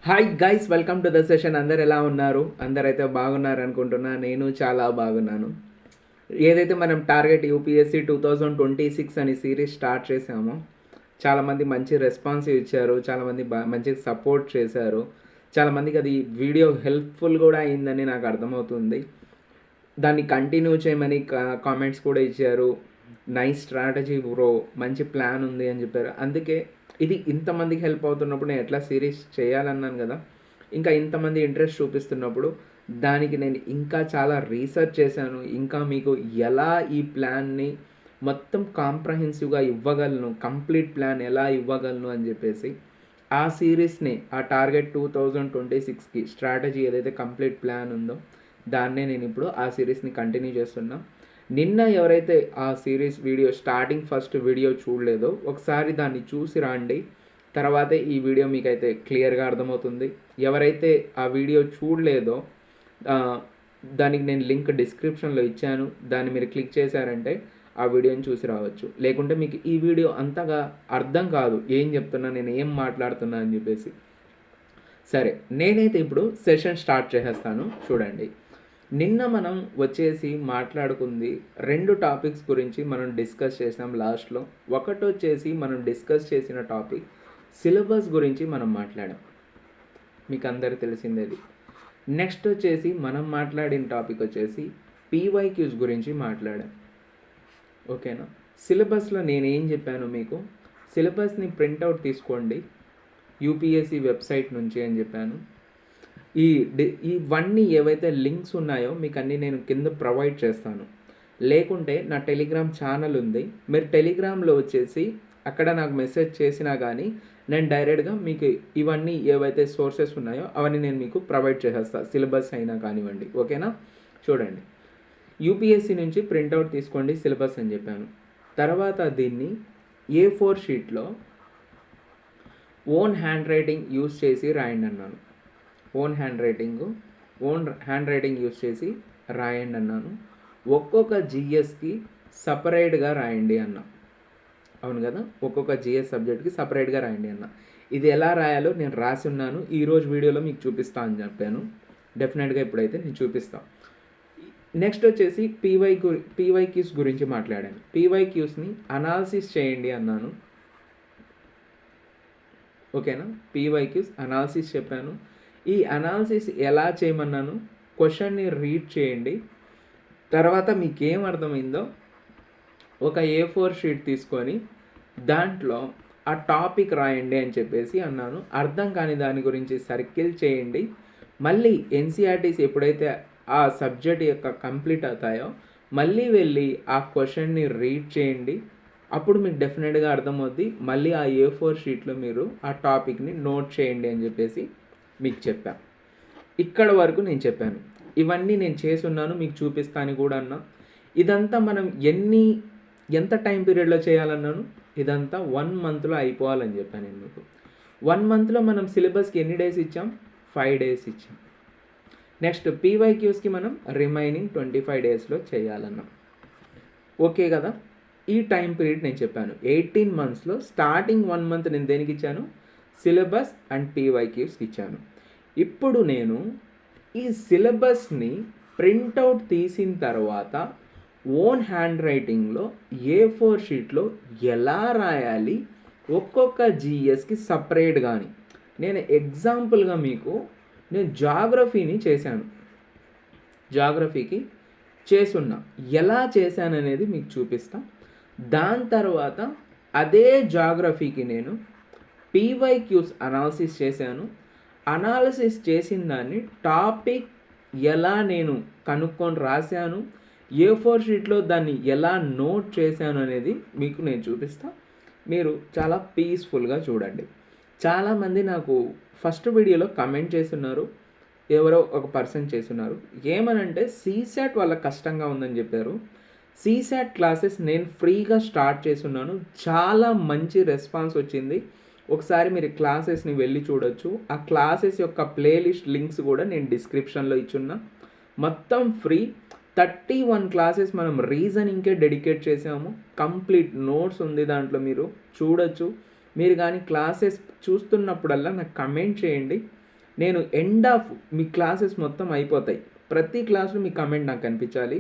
Hi guys, welcome to the session. అందరు ఎలా ఉన్నారు? అందరైతే బాగున్నారు అనుకుంటున్నా. నేను చాలా బాగున్నాను. ఏదైతే మనం టార్గెట్ యూపీఎస్సీ 2026 అని సిరీస్ స్టార్ట్ చేసామో చాలామంది మంచి రెస్పాన్స్ ఇచ్చారు. చాలామంది మంచి సపోర్ట్ చేశారు. చాలామందికి అది వీడియో హెల్ప్ఫుల్ కూడా అయిందని నాకు అర్థమవుతుంది. దాన్ని కంటిన్యూ చేయమని కామెంట్స్ కూడా ఇచ్చారు. నైస్ స్ట్రాటజీ బ్రో, మంచి ప్లాన్ ఉంది అని చెప్పారు. అందుకే ఇది ఇంతమందికి హెల్ప్ అవుతున్నప్పుడు నేను ఎట్లా సిరీస్ చేయాలన్నాను కదా. ఇంకా ఇంతమంది ఇంట్రెస్ట్ చూపిస్తున్నప్పుడు దానికి నేను ఇంకా చాలా రీసెర్చ్ చేశాను. ఇంకా మీకు ఎలా ఈ ప్లాన్ని మొత్తం కాంప్రహెన్సివ్గా ఇవ్వగలను, కంప్లీట్ ప్లాన్ ఎలా ఇవ్వగలను అని చెప్పేసి ఆ సిరీస్ని, ఆ టార్గెట్ 2026కి స్ట్రాటజీ ఏదైతే కంప్లీట్ ప్లాన్ ఉందో దాన్నే నేను ఇప్పుడు ఆ సిరీస్ని కంటిన్యూ చేస్తున్నా. నిన్న ఎవరైతే ఆ series video starting first video చూడలేదో ఒకసారి దాన్ని చూసి రండి. తర్వాతే ఈ వీడియో మీకైతే క్లియర్గా అర్థమవుతుంది. ఎవరైతే ఆ వీడియో చూడలేదో దానికి నేను లింక్ డిస్క్రిప్షన్లో ఇచ్చాను. దాన్ని మీరు క్లిక్ చేశారంటే ఆ వీడియోని చూసి రావచ్చు. లేకుంటే మీకు ఈ వీడియో అంతగా అర్థం కాదు, ఏం చెప్తున్నా, నేను ఏం మాట్లాడుతున్నా అని చెప్పేసి. సరే, నేనైతే ఇప్పుడు సెషన్ స్టార్ట్ చేసేస్తాను. చూడండి, నిన్న మనం వచ్చేసి మాట్లాడుకుంది 2 టాపిక్స్ గురించి మనం డిస్కస్ చేసాం లాస్ట్లో. ఒకటి వచ్చేసి మనం డిస్కస్ చేసిన టాపిక్ సిలబస్ గురించి మనం మాట్లాడాం, మీకు అందరు తెలిసిందేది. నెక్స్ట్ వచ్చేసి మనం మాట్లాడిన టాపిక్ వచ్చేసి పీవైక్యూస్ గురించి మాట్లాడాం. ఓకేనా? సిలబస్లో నేనేం చెప్పాను మీకు, సిలబస్ని ప్రింట్అవుట్ తీసుకోండి యూపీఎస్సీ వెబ్సైట్ నుంచి అని చెప్పాను. ఇవన్నీ ఏవైతే లింక్స్ ఉన్నాయో మీకు అన్నీ నేను కింద ప్రొవైడ్ చేస్తాను. లేకుంటే నా టెలిగ్రామ్ ఛానల్ ఉంది, మీరు టెలిగ్రామ్లో వచ్చేసి అక్కడ నాకు మెసేజ్ చేసినా కానీ నేను డైరెక్ట్గా మీకు ఇవన్నీ ఏవైతే సోర్సెస్ ఉన్నాయో అవన్నీ నేను మీకు ప్రొవైడ్ చేసేస్తాను, సిలబస్ అయినా కానివ్వండి. ఓకేనా? చూడండి, యూపీఎస్సీ నుంచి ప్రింట్అవుట్ తీసుకోండి సిలబస్ అని చెప్పాను. తర్వాత దీన్ని A4 షీట్లో ఓన్ హ్యాండ్ రైటింగ్ యూస్ చేసి రాయండి అన్నాను. ఓన్ హ్యాండ్ రైటింగ్ యూస్ చేసి రాయండి అన్నాను. ఒక్కొక్క జిఎస్కి సపరేట్గా రాయండి అన్న. అవును కదా, ఒక్కొక్క జిఎస్ సబ్జెక్ట్కి సపరేట్గా రాయండి అన్న. ఇది ఎలా రాయాలో నేను రాసి ఉన్నాను, ఈరోజు వీడియోలో మీకు చూపిస్తా అని చెప్పాను. డెఫినెట్గా ఇప్పుడైతే నేను చూపిస్తాను. నెక్స్ట్ వచ్చేసి పీవైక్యూస్ గురించి మాట్లాడాను. పీవైక్యూస్ని అనాలిసిస్ చేయండి అన్నాను. ఓకేనా? పీవైక్యూస్ అనాలిసిస్ చెప్పాను. ఈ అనాలిసిస్ ఎలా చేయమన్నాను, క్వశ్చన్ని రీడ్ చేయండి. తర్వాత మీకేం అర్థమైందో ఒక A4 షీట్ తీసుకొని దాంట్లో ఆ టాపిక్ రాయండి అని చెప్పేసి అన్నాను. అర్థం కాని దాని గురించి సర్కిల్ చేయండి. మళ్ళీ ఎన్సీఆర్టీస్ ఎప్పుడైతే ఆ సబ్జెక్ట్ యొక్క కంప్లీట్ అవుతాయో మళ్ళీ వెళ్ళి ఆ క్వశ్చన్ని రీడ్ చేయండి. అప్పుడు మీకు డెఫినెట్గా అర్థమవుద్ది. మళ్ళీ ఆ A4 షీట్లో మీరు ఆ టాపిక్ని నోట్ చేయండి అని చెప్పేసి మీకు చెప్పాను. ఇక్కడ వరకు నేను చెప్పాను. ఇవన్నీ నేను చేసి ఉన్నాను, మీకు చూపిస్తాను కూడా అన్నా. ఇదంతా మనం ఎంత టైం పీరియడ్లో చేయాలన్నాను, ఇదంతా 1 మంత్లో అయిపోవాలని చెప్పాను నేను మీకు. 1 మంత్లో మనం సిలబస్కి ఎన్ని డేస్ ఇచ్చాం? 5 డేస్ ఇచ్చాం. నెక్స్ట్ పీవైక్యూస్కి మనం రిమైనింగ్ 25 డేస్లో చేయాలన్నాం. ఓకే కదా? ఈ టైం పీరియడ్ నేను చెప్పాను. 18 మంత్స్లో స్టార్టింగ్ 1 మంత్ నేను దేనికి ఇచ్చాను? సిలబస్ అండ్ పీవైక్యూస్కి ఇచ్చాను. ఇప్పుడు నేను ఈ సిలబస్ని ప్రింట్అవుట్ తీసిన తర్వాత ఓన్ హ్యాండ్ రైటింగ్లో A4 షీట్లో ఎలా రాయాలి ఒక్కొక్క జిఎస్కి సపరేట్ కానీ, నేను ఎగ్జాంపుల్గా మీకు నేను జాగ్రఫీని చేశాను, జాగ్రఫీకి చేసున్నా, ఎలా చేశాను అనేది మీకు చూపిస్తా. దాని తర్వాత అదే జాగ్రఫీకి నేను పీవైక్యూస్ అనాలిసిస్ చేశాను. అనాలిసిస్ చేసిన దాన్ని టాపిక్ ఎలా నేను కనుక్కొని రాశాను, A4 షీట్లో దాన్ని ఎలా నోట్ చేశాను అనేది మీకు నేను చూపిస్తా. మీరు చాలా పీస్ఫుల్గా చూడండి. చాలామంది నాకు ఫస్ట్ వీడియోలో కమెంట్ చేస్తున్నారు, ఎవరో ఒక పర్సన్ చేస్తున్నారు, ఏమనంటే సీసాట్ వాళ్ళకి కష్టంగా ఉందని చెప్పారు. సీసాట్ క్లాసెస్ నేను ఫ్రీగా స్టార్ట్ చేస్తున్నాను, చాలా మంచి రెస్పాన్స్ వచ్చింది. ఒకసారి మీరు క్లాసెస్ని వెళ్ళి చూడొచ్చు. ఆ క్లాసెస్ యొక్క ప్లేలిస్ట్ లింక్స్ కూడా నేను డిస్క్రిప్షన్లో ఇచ్చున్నా. మొత్తం ఫ్రీ 31 క్లాసెస్ మనం రీజనింగ్కే డెడికేట్ చేసాము. కంప్లీట్ నోట్స్ ఉంది దాంట్లో, మీరు చూడొచ్చు. మీరు కానీ క్లాసెస్ చూస్తున్నప్పుడల్లా నాకు కమెంట్ చేయండి. నేను ఎండ్ ఆఫ్ మీ క్లాసెస్ మొత్తం అయిపోతాయి, ప్రతి క్లాస్లో మీ కమెంట్ నాకు కనిపించాలి.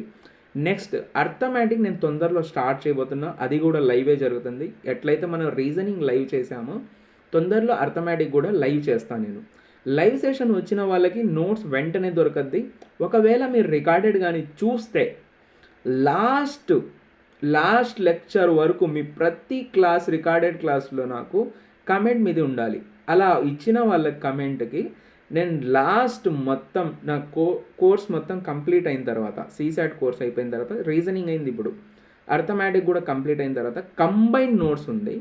నెక్స్ట్ అర్థమెటిక్ నేను తొందరలో స్టార్ట్ చేయబోతున్నా, అది కూడా లైవే జరుగుతుంది. ఎట్లయితే మనం రీజనింగ్ లైవ్ చేసామో తొందరలో అర్థమెటిక్ కూడా లైవ్ చేస్తాను నేను. లైవ్ సెషన్ వచ్చిన వాళ్ళకి నోట్స్ వెంటనే దొరకద్ది. ఒకవేళ మీరు రికార్డెడ్ కానీ చూస్తే లాస్ట్ లెక్చర్ వరకు మీ ప్రతి క్లాస్ రికార్డెడ్ క్లాస్లో నాకు కమెంట్ మీద ఉండాలి. అలా ఇచ్చిన వాళ్ళ కమెంట్కి నేను లాస్ట్ మొత్తం నా కోర్స్ మొత్తం కంప్లీట్ అయిన తర్వాత, సీసాట్ కోర్స్ అయిపోయిన తర్వాత, రీజనింగ్ అయింది, ఇప్పుడు అర్థమెటిక్ కూడా కంప్లీట్ అయిన తర్వాత కంబైన్డ్ నోట్స్ ఉంది.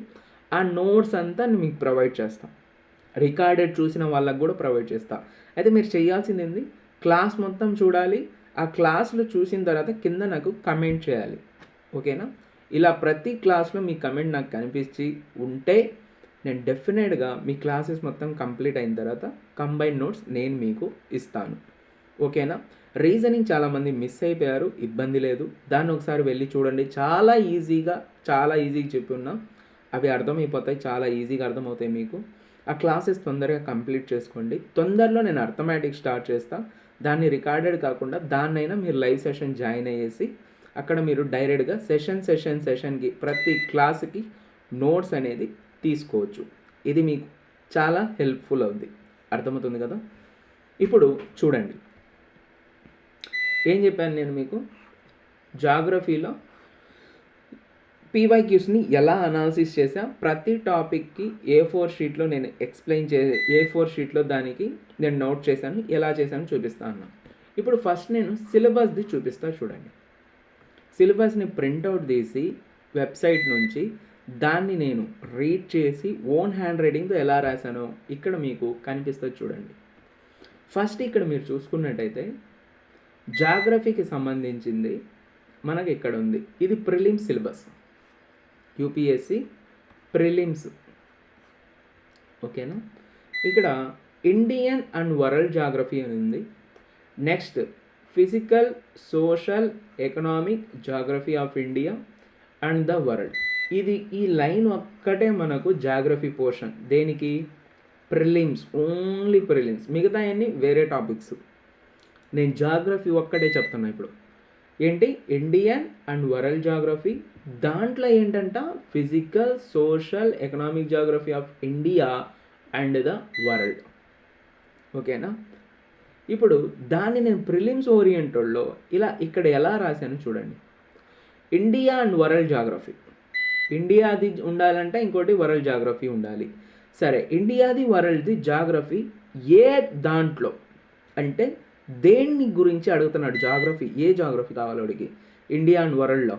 ఆ నోట్స్ అంతా నేను మీకు ప్రొవైడ్ చేస్తాను. రికార్డెడ్ చూసిన వాళ్ళకు కూడా ప్రొవైడ్ చేస్తాను. అయితే మీరు చేయాల్సింది ఏంది, క్లాస్ మొత్తం చూడాలి. ఆ క్లాస్లో చూసిన తర్వాత కింద నాకు కమెంట్ చేయాలి. ఓకేనా? ఇలా ప్రతి క్లాస్లో మీ కమెంట్ నాకు కనిపించి ఉంటే నేను డెఫినెట్గా మీ క్లాసెస్ మొత్తం కంప్లీట్ అయిన తర్వాత కంబైన్ నోట్స్ నేను మీకు ఇస్తాను. ఓకేనా? రీజనింగ్ చాలామంది మిస్ అయిపోయారు, ఇబ్బంది లేదు, దాన్ని ఒకసారి వెళ్ళి చూడండి. చాలా ఈజీగా చెప్పి ఉన్నా, అవి అర్థమైపోతాయి, చాలా ఈజీగా అర్థమవుతాయి మీకు. ఆ క్లాసెస్ తొందరగా కంప్లీట్ చేసుకోండి. తొందరలో నేను అర్థమెటిక్ స్టార్ట్ చేస్తాను. దాన్ని రికార్డెడ్ కాకుండా దాన్నైనా మీరు లైవ్ సెషన్ జాయిన్ అయ్యేసి అక్కడ మీరు డైరెక్ట్గా సెషన్కి ప్రతి క్లాస్కి నోట్స్ అనేది తీసుకోవచ్చు. ఇది మీకు చాలా హెల్ప్ఫుల్ అవుద్ది. అర్థమవుతుంది కదా? ఇప్పుడు చూడండి, ఏం చెప్పాను నేను మీకు, జాగ్రఫీలో పీవైక్యూస్ని ఎలా అనాలిసిస్ చేసా, ప్రతి టాపిక్కి A4 షీట్లో నేను A4 షీట్లో దానికి నేను నోట్ చేశాను, ఎలా చేశాను చూపిస్తాను. ఇప్పుడు ఫస్ట్ నేను సిలబస్ది చూపిస్తాను. చూడండి, సిలబస్ని ప్రింట్అవుట్ తీసి వెబ్సైట్ నుంచి దాన్ని నేను రీడ్ చేసి ఓన్ హ్యాండ్ రైటింగ్తో ఎలా రాశానో ఇక్కడ మీకు కనిపిస్తుంది. చూడండి, ఫస్ట్ ఇక్కడ మీరు చూసుకున్నట్టయితే జాగ్రఫీకి సంబంధించింది మనకి ఇక్కడ ఉంది. ఇది ప్రిలిమ్స్ సిలబస్, యూపీఎస్సి ప్రిలిమ్స్. ఓకేనా? ఇక్కడ ఇండియన్ అండ్ వరల్డ్ జాగ్రఫీ అని ఉంది. Next physical, social, economic geography of India and the world. ఈ లైన్ ఒక్కటే మనకు జాగ్రఫీ పోర్షన్. దేనికి? Prelims, only prelims. మిగతా అన్ని వేరే టాపిక్స్. నేను జాగ్రఫీ ఒక్కటే చెప్తున్నా ఇప్పుడు. ఏంటి? Indian and world geography. దాంట్లో ఏంటంట physical, social, economic geography of India and the world. ఓకేనా? ఇప్పుడు దాన్ని నేను ప్రిలిమ్స్ ఓరియంటెడ్లో ఇలా ఇక్కడ ఎలా రాశాను చూడండి. ఇండియా అండ్ వరల్డ్ జాగ్రఫీ, ఇండియాది ఉండాలంటే ఇంకోటి వరల్డ్ జాగ్రఫీ ఉండాలి. సరే, ఇండియాది వరల్డ్ది జాగ్రఫీ ఏ దాంట్లో అంటే దేన్ని గురించి అడుగుతున్నాడు? జాగ్రఫీ, ఏ జాగ్రఫీ కావాలి వాడికి? ఇండియా అండ్ వరల్డ్లో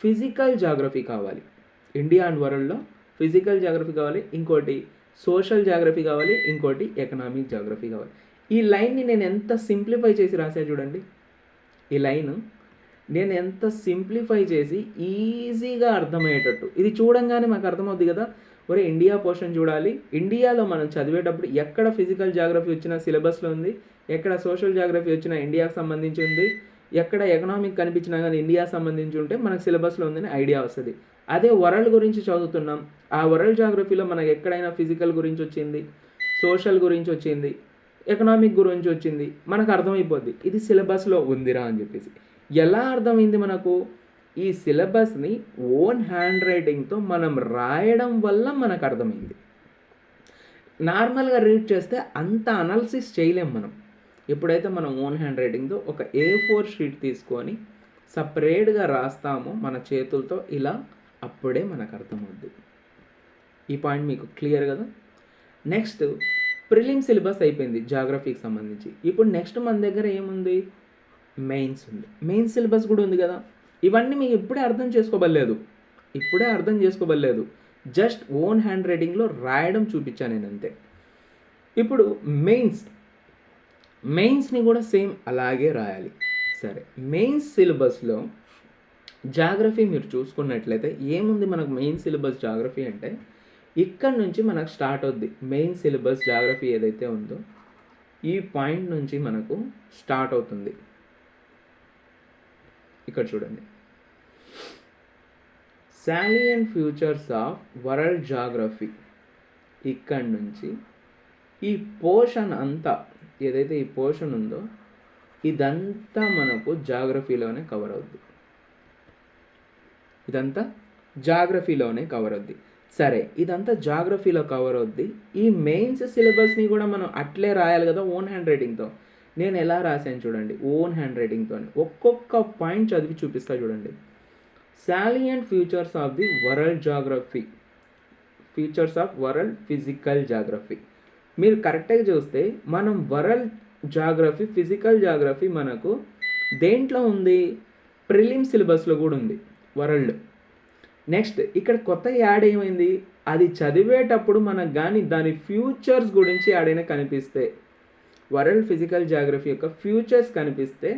ఫిజికల్ జాగ్రఫీ కావాలి. ఇండియా అండ్ వరల్డ్లో ఫిజికల్ జాగ్రఫీ కావాలి, ఇంకోటి సోషల్ జాగ్రఫీ కావాలి, ఇంకోటి ఎకనామిక్ జాగ్రఫీ కావాలి. ఈ లైన్ని నేను ఎంత సింప్లిఫై చేసి రాసా చూడండి. ఈ లైన్ నేను ఎంత సింప్లిఫై చేసి ఈజీగా అర్థమయ్యేటట్టు, ఇది చూడంగానే మాకు అర్థమవుద్ది కదా. ఒరే, ఇండియా పోర్షన్ చూడాలి. ఇండియాలో మనం చదివేటప్పుడు ఎక్కడ ఫిజికల్ జాగ్రఫీ వచ్చినా సిలబస్లో ఉంది, ఎక్కడ సోషల్ జాగ్రఫీ వచ్చినా ఇండియాకి సంబంధించి ఉంది, ఎక్కడ ఎకనామిక్ కనిపించినా కానీ ఇండియాకి సంబంధించి ఉంటే మనకు సిలబస్లో ఉందని ఐడియా వస్తుంది. అదే వరల్డ్ గురించి చదువుతున్నాం, ఆ వరల్డ్ జాగ్రఫీలో మనకు ఎక్కడైనా ఫిజికల్ గురించి వచ్చింది, సోషల్ గురించి వచ్చింది, ఎకనామిక్ గురించి వచ్చింది, మనకు అర్థమైపోద్ది ఇది సిలబస్లో ఉందిరా అని చెప్పేసి. ఎలా అర్థమైంది మనకు? ఈ సిలబస్ని ఓన్ హ్యాండ్ రైటింగ్తో మనం రాయడం వల్ల మనకు అర్థమైంది. నార్మల్గా రీడ్ చేస్తే అంత అనాలిసిస్ చేయలేం మనం. ఎప్పుడైతే మనం ఓన్ హ్యాండ్ రైటింగ్తో ఒక A4 షీట్ తీసుకొని సపరేట్గా రాస్తామో మన చేతులతో ఇలా, అప్పుడే మనకు అర్థమవుద్ది. ఈ పాయింట్ మీకు క్లియర్ కదా? నెక్స్ట్ ప్రిలిమ్ సిలబస్ అయిపోయింది జాగ్రఫీకి సంబంధించి. ఇప్పుడు నెక్స్ట్ మన దగ్గర ఏముంది? మెయిన్స్ ఉంది. మెయిన్స్ సిలబస్ కూడా ఉంది కదా. ఇవన్నీ మీకు ఇప్పుడే అర్థం చేసుకోబడలేదు, జస్ట్ ఓన్ హ్యాండ్ రైటింగ్లో రాయడం చూపించాను నేను అంతే. ఇప్పుడు మెయిన్స్ని కూడా సేమ్ అలాగే రాయాలి. సరే, మెయిన్స్ సిలబస్లో జాగ్రఫీ మీరు చూసుకున్నట్లయితే ఏముంది మనకు? మెయిన్ సిలబస్ జాగ్రఫీ అంటే ఇక్కడ నుంచి మనకు స్టార్ట్ అవుద్ది. మెయిన్ సిలబస్ జాగ్రఫీ ఏదైతే ఉందో ఈ పాయింట్ నుంచి మనకు స్టార్ట్ అవుతుంది. ఇక్కడ చూడండి, salient features of world geography. ఇక్కడ నుంచి ఈ పోర్షన్ అంతా ఏదైతే ఈ పోర్షన్ ఉందో ఇదంతా మనకు జాగ్రఫీలోనే కవర్ అవుద్ది. ఇదంతా జాగ్రఫీలోనే కవర్ అవుద్ది. సరే, ఇదంతా జాగ్రఫీలో కవర్ అవుద్ది. ఈ మెయిన్స్ సిలబస్ని కూడా మనం అట్లే రాయాలి కదా ఓన్ హ్యాండ్ రైటింగ్తో. నేను ఎలా రాశాను చూడండి, ఓన్ హ్యాండ్ రైటింగ్తో ఒక్కొక్క పాయింట్ చదివి చూపిస్తా చూడండి. Salient features of the world geography, features of world physical geography. మీరు కరెక్ట్గా చూస్తే మనం వరల్డ్ జాగ్రఫీ, ఫిజికల్ జాగ్రఫీ మనకు దేంట్లో ఉంది, ప్రిలిమ్ సిలబస్లో కూడా ఉంది వరల్డ్. నెక్స్ట్ ఇక్కడ కొత్త యాడ్ ఏమైంది, అది చదివేటప్పుడు మనకు కానీ దాని ఫ్యూచర్స్ గురించి యాడైనా కనిపిస్తే, వరల్డ్ ఫిజికల్ జాగ్రఫీ యొక్క ఫ్యూచర్స్ కనిపిస్తే,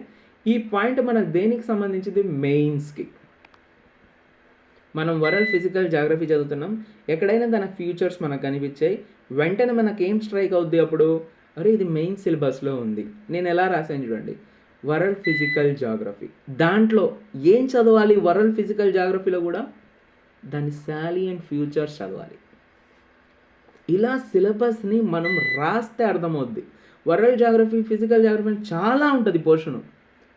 ఈ పాయింట్ మనకు దేనికి సంబంధించింది, మెయిన్స్కి. మనం వరల్డ్ ఫిజికల్ జాగ్రఫీ చదువుతున్నాం, ఎక్కడైనా దాని ఫ్యూచర్స్ మనకు కనిపించాయి, వెంటనే మనకు ఏం స్ట్రైక్ అవుద్ది అప్పుడు, అరే ఇది మెయిన్ సిలబస్లో ఉంది. నేను ఎలా రాశాను చూడండి, వరల్డ్ ఫిజికల్ జాగ్రఫీ. దాంట్లో ఏం చదవాలి, వరల్డ్ ఫిజికల్ జాగ్రఫీలో కూడా దాని సాలియంట్ ఫ్యూచర్స్ చదవాలి. ఇలా సిలబస్ని మనం రాస్తే అర్థమవుద్ది. వరల్డ్ జాగ్రఫీ, ఫిజికల్ జాగ్రఫీ చాలా ఉంటుంది పోర్షను,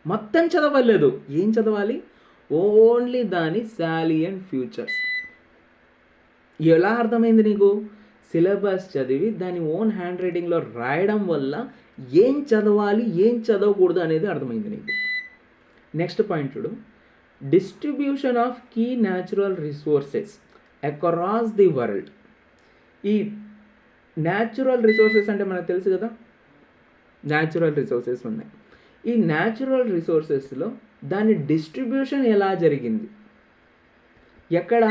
మొత్తం చదవలేదు. ఏం చదవాలి, ఓన్లీ దాని సాలియంట్ ఫ్యూచర్స్. ఎలా అర్థమైంది నీకు, సిలబస్ చదివి దాని ఓన్ హ్యాండ్ రైటింగ్లో రాయడం వల్ల ఏం చదవాలి ఏం చదవకూడదు అనేది అర్థమైంది నీకు. నెక్స్ట్ పాయింట్ చూడు, distribution of key natural resources across the world. ఈ న్యాచురల్ రిసోర్సెస్ అంటే మనకు తెలుసు కదా, న్యాచురల్ రిసోర్సెస్ ఉన్నాయి. ఈ న్యాచురల్ రిసోర్సెస్లో దాని డిస్ట్రిబ్యూషన్ ఎలా జరిగింది, ఎక్కడ,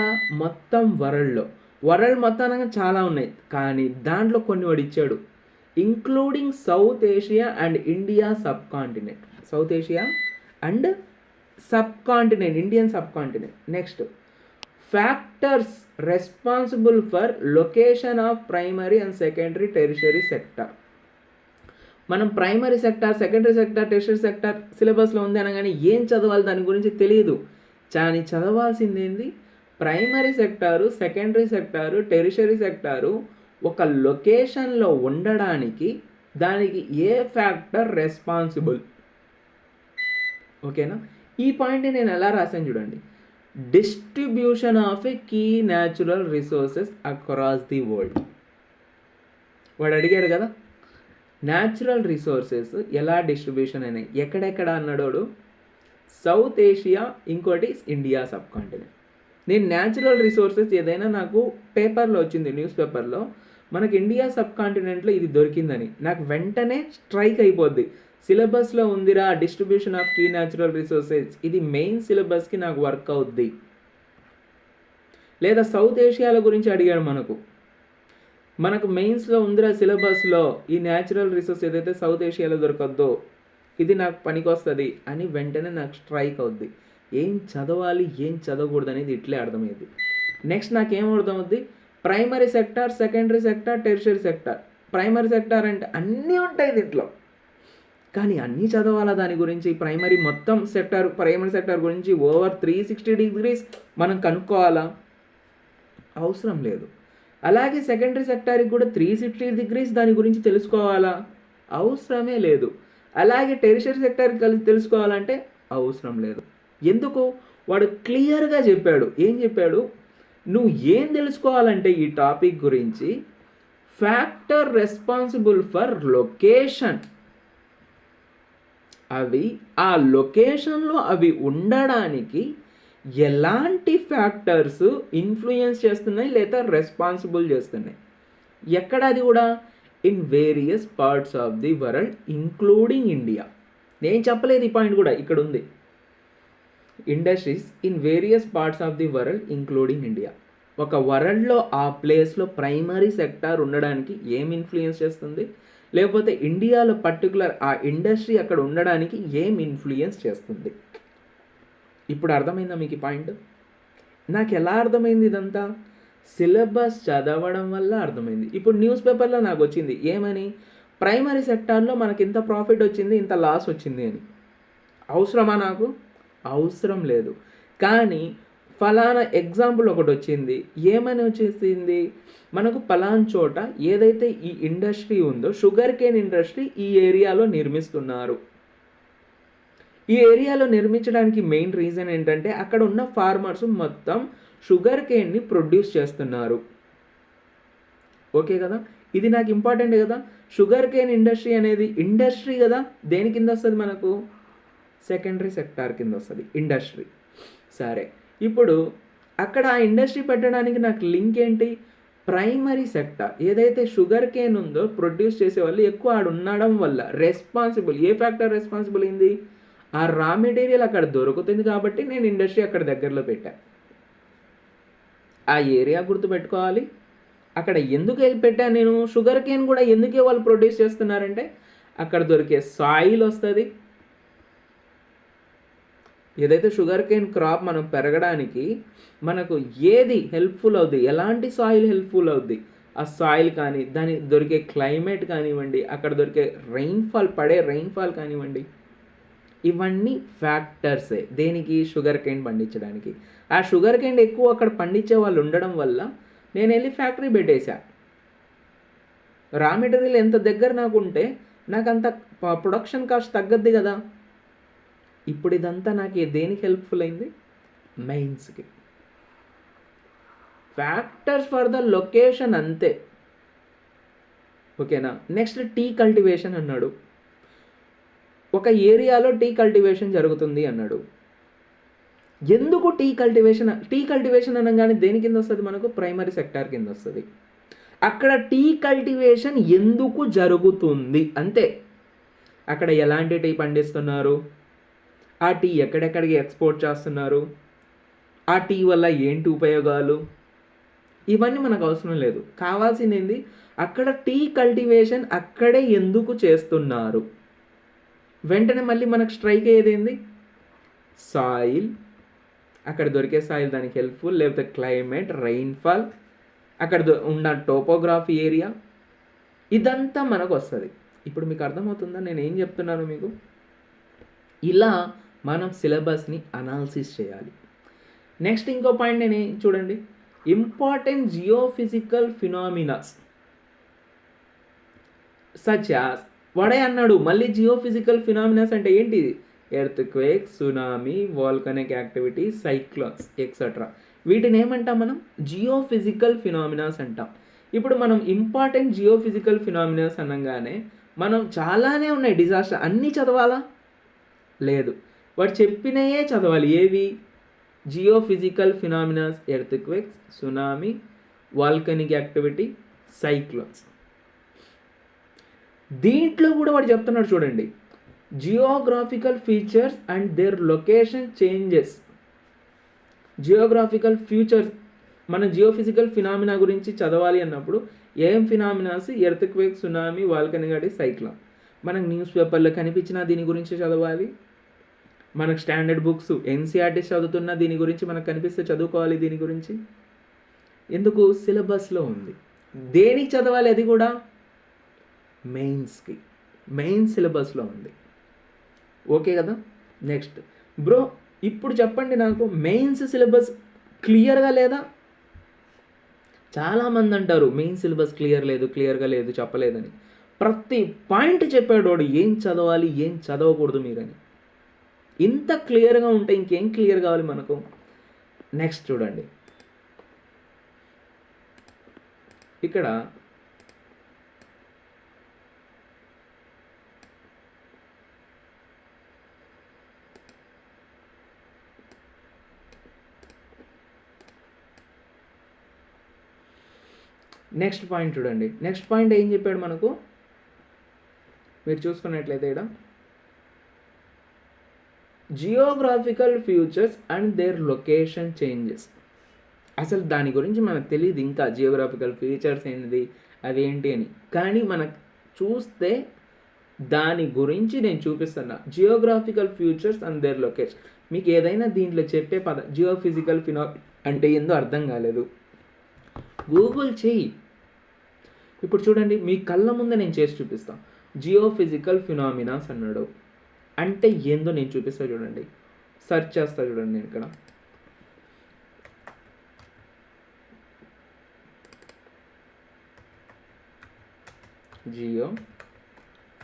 మొత్తం వరల్డ్లో. వరల్డ్ మొత్తానంగా చాలా ఉన్నాయి, కానీ దాంట్లో కొన్ని వాడు ఇచ్చాడు, including South Asia and India subcontinent. South Asia and subcontinent, Indian subcontinent. Next, factors responsible for location of primary and secondary tertiary sector. మనం primary sector, secondary sector, tertiary sector సిలబస్లో ఉంది అనగానే ఏం చదవాలి దాని గురించి తెలియదు. కానీ చదవాల్సింది ఏంది, primary sector, secondary sector, tertiary sector ఒక లొకేషన్లో ఉండడానికి దానికి ఏ ఫ్యాక్టర్ రెస్పాన్సిబుల్. ఓకేనా, ఈ పాయింట్ని నేను ఎలా రాశాను చూడండి, distribution of a key natural resources across the world. వాడు అడిగాడు కదా, న్యాచురల్ రిసోర్సెస్ ఎలా డిస్ట్రిబ్యూషన్ అయినాయి, ఎక్కడెక్కడ అన్నాడు, సౌత్ ఏషియా, ఇంకోటి ఇండియా సబ్ కాంటినెంట్. నేను న్యాచురల్ రిసోర్సెస్ ఏదైనా నాకు పేపర్లో వచ్చింది, న్యూస్ పేపర్లో మనకి ఇండియా సబ్ కాంటినెంట్లో ఇది దొరికిందని, నాకు వెంటనే స్ట్రైక్ అయిపోద్ది, సిలబస్లో ఉందిరా distribution of key natural resources, ఇది మెయిన్ సిలబస్కి నాకు వర్క్ అవుద్ది. లేదా సౌత్ ఏషియాల గురించి అడిగాడు మనకు మెయిన్స్లో ఉందిరా సిలబస్లో ఈ న్యాచురల్ రిసోర్స్ ఏదైతే సౌత్ ఏషియాలో దొరకద్దో ఇది నాకు పనికొస్తుంది అని వెంటనే నాకు స్ట్రైక్ అవుద్ది. ఏం చదవాలి ఏం చదవకూడదు అనేది ఇట్లే అర్థమైంది. నెక్స్ట్ నాకేం అర్థమవుద్ది, primary sector, secondary sector, tertiary sector. Primary sector అంటే అన్నీ ఉంటాయి దీంట్లో, కానీ అన్నీ చదవాలా దాని గురించి, ప్రైమరీ మొత్తం సెక్టార్, ప్రైమరీ సెక్టార్ గురించి ఓవర్ 360 degrees మనం కనుక్కోవాలా, అవసరం లేదు. అలాగే సెకండరీ సెక్టార్కి కూడా 360 degrees దాని గురించి తెలుసుకోవాలా, అవసరమే లేదు. అలాగే టెరిషరీ సెక్టార్కి కలిసి తెలుసుకోవాలంటే అవసరం లేదు. ఎందుకు, వాడు క్లియర్గా చెప్పాడు. ఏం చెప్పాడు, నువ్వు ఏం తెలుసుకోవాలంటే ఈ టాపిక్ గురించి, ఫ్యాక్టర్ రెస్పాన్సిబుల్ ఫర్ లొకేషన్, అవి ఆ లొకేషన్లో అవి ఉండడానికి ఎలాంటి ఫ్యాక్టర్స్ ఇన్ఫ్లుయెన్స్ చేస్తున్నాయి లేదా రెస్పాన్సిబుల్ చేస్తున్నాయి, ఎక్కడ, అది కూడా in various parts of the world including India. నేను చెప్పలేదు ఈ పాయింట్ కూడా ఇక్కడ ఉంది, industries in various parts of the world including India. ఒక వరల్డ్లో ఆ ప్లేస్లో ప్రైమరీ సెక్టార్ ఉండడానికి ఏం ఇన్ఫ్లుయెన్స్ చేస్తుంది, లేకపోతే ఇండియాలో పర్టికులర్ ఆ ఇండస్ట్రీ అక్కడ ఉండడానికి ఏం ఇన్ఫ్లుయెన్స్ చేస్తుంది. ఇప్పుడు అర్థమైందా మీకు ఈ పాయింట్? నాకు ఎలా అర్థమైంది ఇదంతా, సిలబస్ చదవడం వల్ల అర్థమైంది. ఇప్పుడు న్యూస్ పేపర్లో నాకు వచ్చింది ఏమని, ప్రైమరీ సెక్టార్లో మనకి ఇంత ప్రాఫిట్ వచ్చింది, ఇంత లాస్ వచ్చింది అని. అవసరమా నాకు, అవసరం లేదు. కానీ ఫలానా ఎగ్జాంపుల్ ఒకటి వచ్చింది, ఏమని వచ్చేసింది మనకు పలానా చోట ఏదైతే ఈ ఇండస్ట్రీ ఉందో షుగర్ కేన్ ఇండస్ట్రీ ఈ ఏరియాలో నిర్మిస్తున్నారు. ఈ ఏరియాలో నిర్మించడానికి మెయిన్ రీజన్ ఏంటంటే అక్కడ ఉన్న ఫార్మర్స్ మొత్తం షుగర్ కేన్ని ప్రొడ్యూస్ చేస్తున్నారు. ఓకే కదా, ఇది నాకు ఇంపార్టెంట్ కదా. షుగర్ కేన్ ఇండస్ట్రీ అనేది ఇండస్ట్రీ కదా, దేని కింద వస్తుంది మనకు, సెకండరీ సెక్టార్ కింద వస్తుంది ఇండస్ట్రీ. సరే, ఇప్పుడు అక్కడ ఆ ఇండస్ట్రీ పెట్టడానికి నాకు లింక్ ఏంటి, ప్రైమరీ సెక్టార్ ఏదైతే షుగర్ కేన్ ఉందో ప్రొడ్యూస్ చేసే వాళ్ళు ఎక్కువ ఆడ ఉండడం వల్ల రెస్పాన్సిబుల్, ఏ ఫ్యాక్టర్ రెస్పాన్సిబుల్ అయింది, ఆ రా మెటీరియల్ అక్కడ దొరుకుతుంది కాబట్టి నేను ఇండస్ట్రీ అక్కడ దగ్గరలో పెట్టా. ఆ ఏరియా గుర్తుపెట్టుకోవాలి. అక్కడ ఎందుకు పెట్టాను నేను, షుగర్ కేన్ కూడా ఎందుకే వాళ్ళు ప్రొడ్యూస్ చేస్తున్నారంటే అక్కడ దొరికే సాయిల్ వస్తుంది. ఏదైతే షుగర్ కేన్ క్రాప్ మనం పెరగడానికి మనకు ఏది హెల్ప్ఫుల్ అవుద్ది, ఎలాంటి సాయిల్ హెల్ప్ఫుల్ అవుద్ది, ఆ సాయిల్ కానీ దాని దొరికే క్లైమేట్ కానివ్వండి, అక్కడ దొరికే పడే రెయిన్ఫాల్ కానివ్వండి, ఇవన్నీ ఫ్యాక్టర్సే దేనికి, షుగర్ కేన్ పండించడానికి. ఆ షుగర్ కేన్ ఎక్కువ అక్కడ పండించే వాళ్ళు ఉండడం వల్ల నేను వెళ్ళి ఫ్యాక్టరీ పెట్టేశా. రా మెటీరియల్ ఎంత దగ్గర నాకు ఉంటే నాకు అంత ప్రొడక్షన్ కాస్ట్ తగ్గద్ది కదా. ఇప్పుడు ఇదంతా నాకు దేనికి హెల్ప్ఫుల్ అయింది, మెయిన్స్కి. ఫ్యాక్టర్స్ ఫర్ ద లొకేషన్ అంతే. ఓకేనా. నెక్స్ట్ టీ కల్టివేషన్ అన్నాడు. ఒక ఏరియాలో టీ కల్టివేషన్ జరుగుతుంది అన్నాడు. ఎందుకు టీ కల్టివేషన్ అనగానే దేని కింద వస్తుంది మనకు, ప్రైమరీ సెక్టార్ కింద వస్తుంది. అక్కడ టీ కల్టివేషన్ ఎందుకు జరుగుతుంది అంతే. అక్కడ ఎలాంటి టీ పండిస్తున్నారు, ఆ టీ ఎక్కడెక్కడికి ఎక్స్పోర్ట్ చేస్తున్నారు, ఆ టీ వల్ల ఏంటి ఉపయోగాలు, ఇవన్నీ మనకు అవసరం లేదు. కావాల్సింది ఏంది, అక్కడ టీ కల్టివేషన్ అక్కడే ఎందుకు చేస్తున్నారు. వెంటనే మళ్ళీ మనకు స్ట్రైక్ అయ్యేది ఏంది, సాయిల్, అక్కడ దొరికే సాయిల్ దానికి హెల్ప్ఫుల్, లేకపోతే క్లైమేట్, రెయిన్ఫాల్, అక్కడ ఉన్న టోపోగ్రఫీ ఏరియా, ఇదంతా మనకు వస్తుంది. ఇప్పుడు మీకు అర్థమవుతుందా నేను ఏం చెప్తున్నాను మీకు. ఇలా మనం సిలబస్ని అనాలిసిస్ చేయాలి. నెక్స్ట్ ఇంకో పాయింట్ నేను చూడండి, important geophysical phenomenas such as, వాడే అన్నాడు మళ్ళీ జియోఫిజికల్ ఫినామినాస్ అంటే ఏంటిది, earth quake, tsunami, volcanic activity, cyclones etcetera. వీటిని ఏమంటాం మనం, జియోఫిజికల్ ఫినామినాస్ అంటాం. ఇప్పుడు మనం ఇంపార్టెంట్ జియోఫిజికల్ ఫినామినాస్ అనగానే మనం చాలానే ఉన్నాయి, డిజాస్టర్ అన్నీ చదవాలా లేదు, వాడు చెప్పినయే చదవాలి. ఏవి, geophysical phenomenas, earthquakes, tsunami, volcanic activity, cyclones. దీంట్లో కూడా వాడు చెప్తున్నాడు చూడండి, geographical features and their location changes. Geographical features, మన జియోఫిజికల్ ఫినామినా గురించి చదవాలి అన్నప్పుడు ఏం phenomenas, earthquake, tsunami, volcanic activity, cyclone. మనకు న్యూస్ పేపర్లో కనిపించిన దీని గురించి చదవాలి. మనకు స్టాండర్డ్ బుక్స్ ఎన్సీఆర్టీ చదువుతున్న దీని గురించి మనకు కనిపిస్తే చదువుకోవాలి. దీని గురించి ఎందుకు, సిలబస్లో ఉంది. దేనికి చదవాలి, అది కూడా మెయిన్స్కి, మెయిన్ సిలబస్లో ఉంది. ఓకే కదా. నెక్స్ట్ బ్రో, ఇప్పుడు చెప్పండి నాకు, మెయిన్స్ సిలబస్ క్లియర్గా లేదా. చాలామంది అంటారు మెయిన్ సిలబస్ క్లియర్గా లేదు చెప్పలేదని. ప్రతి పాయింట్ చెప్పాడు వాడు, ఏం చదవాలి ఏం చదవకూడదు మీరని. ఇంత క్లియర్గా ఉంటే ఇంకేం క్లియర్ కావాలి మనకు. నెక్స్ట్ చూడండి, ఇక్కడ నెక్స్ట్ పాయింట్ చూడండి. నెక్స్ట్ పాయింట్ ఏం చెప్పాడు మనకు, మీరు చూసుకున్నట్లయితే ఇక్కడ geographical futures and their location changes. అసలు దాని గురించి మనకు తెలియదు ఇంకా, జియోగ్రాఫికల్ ఫీచర్స్ ఏంటిది అదేంటి అని. కానీ మనకు చూస్తే దాని గురించి నేను చూపిస్తున్నా, geographical futures and their location. మీకు ఏదైనా దీంట్లో చెప్పే జియోఫిజికల్ అంటే ఏందో అర్థం కాలేదు, గూగుల్ చేయి. ఇప్పుడు చూడండి, మీ కళ్ళ ముందే నేను చేసి చూపిస్తాను. జియోఫిజికల్ ఫినామినాస్ అన్నాడు అంటే ఏందో నేను చూపిస్తా చూడండి. సెర్చ్ చేస్తా చూడండి నేను ఇక్కడ, జియో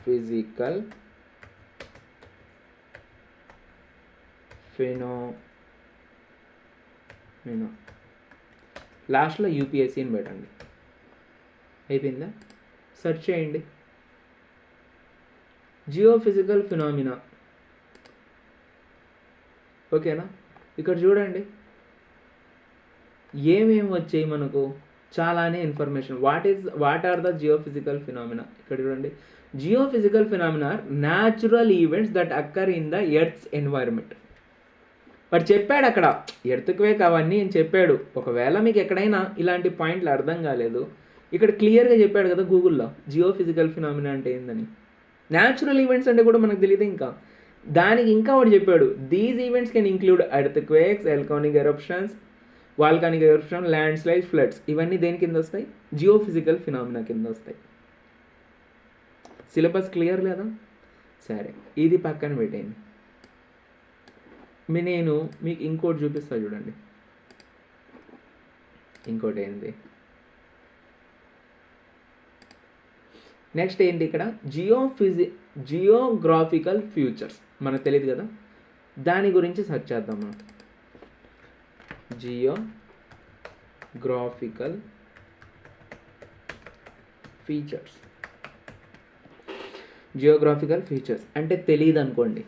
ఫిజికల్ ఫినోమినా. లాస్ట్లో యూపీఎస్సీని పెట్టండి. అయిపోయిందా? సెర్చ్ చేయండి. Geophysical phenomena. ఓకేనా? ఇక్కడ చూడండి ఏమేమి వచ్చాయి మనకు, చాలానే information. What are the geophysical phenomena. ఇక్కడ చూడండి, geophysical phenomena are natural events that occur in the earth's environment. వాడు చెప్పాడు అక్కడ ఎర్త్క్వేక్ అవన్నీ అని చెప్పాడు. ఒకవేళ మీకు ఎక్కడైనా ఇలాంటి పాయింట్లు అర్థం కాలేదు, ఇక్కడ క్లియర్గా చెప్పాడు కదా గూగుల్లో జియో ఫిజికల్ ఫినామినా అంటే ఏందని. న్యాచురల్ ఈవెంట్స్ అంటే కూడా మనకు తెలియదు. ఇంకా దానికి ఇంకా వాడు చెప్పాడు, these events can include earthquakes, volcanic eruptions, volcanic eruption, landslides, floods. ఇవన్నీ దేని కింద వస్తాయి? జియో ఫిజికల్ ఫినామినా కింద వస్తాయి. సిలబస్ క్లియర్ లేదా? సరే, ఇది పక్కన పెట్టేయండి. నేను మీకు ఇంకోటి చూపిస్తా చూడండి. ఇంకోటి ఏంటి, నెక్స్ట్ ఏంటి ఇక్కడ జియోగ్రాఫికల్ ఫ్యూచర్స్. మనకు తెలియదు కదా, దాని గురించి సెర్చ్ చేద్దాం మనం. Geographical features. జియోగ్రాఫికల్ ఫీచర్స్ అంటే తెలియదు అనుకోండి.